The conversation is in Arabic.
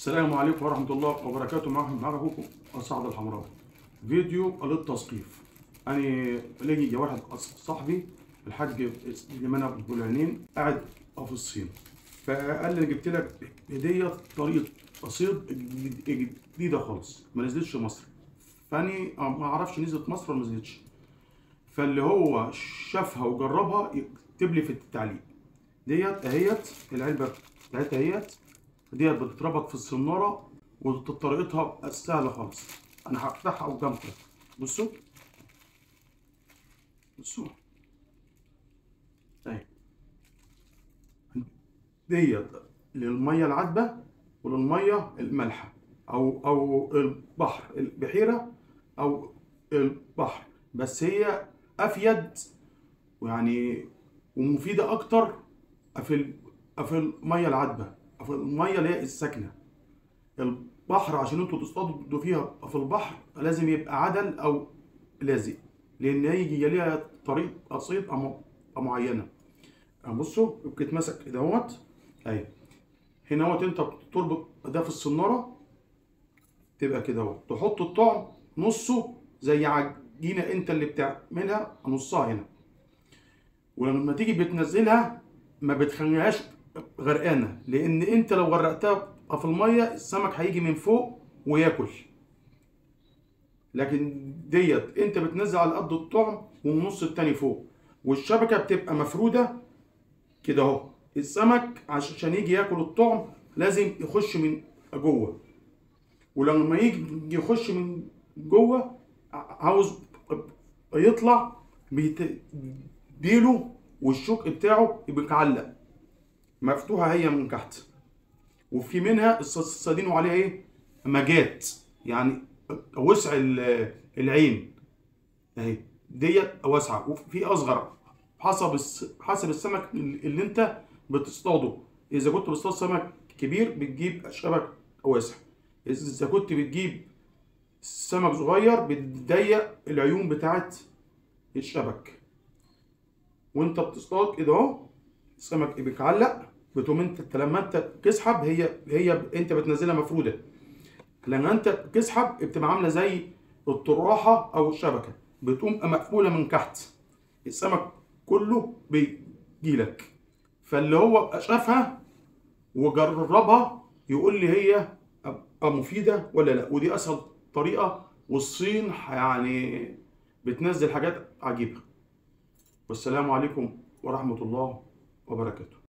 السلام عليكم ورحمة الله وبركاته. معكم أخوكم سعد الحمراوي. فيديو للتثقيف. أنا لقي واحد صاحبي الحاج سليمان أبو العينين قاعد في الصين، فقال لي جبت لك هدية طريقة تصيد جديدة خالص ما نزلتش مصر. فأني ما أعرفش نزلت مصر ولا ما نزلتش، فاللي هو شافها وجربها يكتب لي في التعليق. ديت اهيت العلبة بتاعتها اهيت، ديت بتتربط في الصنارة وطريقتها سهلة خالص. انا هفتحها قدامكم. بصوا بصوا اهي، ديت للمية العذبة وللمية المالحة او البحر، البحيرة او البحر، بس هي افيد ويعني ومفيدة اكتر في المية العذبة، في المية اللي هي الساكنة. البحر عشان انتوا تصطادوا فيها في البحر لازم يبقى عدل او لازق، لان هي ليها طريقة صيد معينة. بصوا بتتمسك كده اهوت اهي، هنا اهوت انت بتربط ده في الصنارة تبقى كده اهو، تحط الطعم نصه زي عجينة انت اللي بتعملها نصها هنا، ولما تيجي بتنزلها ما بتخليهاش غرقانه، لان انت لو غرقتها في الميه السمك هيجي من فوق وياكل. لكن ديت انت بتنزل على قد الطعم والنص التاني فوق، والشبكه بتبقى مفروده كده اهو. السمك عشان يجي ياكل الطعم لازم يخش من جوه، ولما يجي يخش من جوه عاوز يطلع بيديله والشوك بتاعه يبقى متعلق مفتوحه هي من تحت، وفي منها الصيادين وعليها ايه مجات، يعني وسع العين اهي، ديت واسعه وفي اصغر حسب السمك اللي انت بتصطاده. اذا كنت بتصطاد سمك كبير بتجيب شبك واسع، اذا كنت بتجيب سمك صغير بتضيق العيون بتاعت الشبك. وانت بتصطاد كده اهو السمك بيتعلق، بتقوم انت لما انت بتسحب هي انت بتنزلها مفروده، لما انت بتسحب بتبقى عامله زي الطراحه او الشبكه، بتقوم مقفوله من تحت، السمك كله بيجيلك. فاللي هو شافها وجربها يقول لي هي مفيده ولا لا، ودي اسهل طريقه، والصين يعني بتنزل حاجات عجيبه. والسلام عليكم ورحمه الله وبركاته.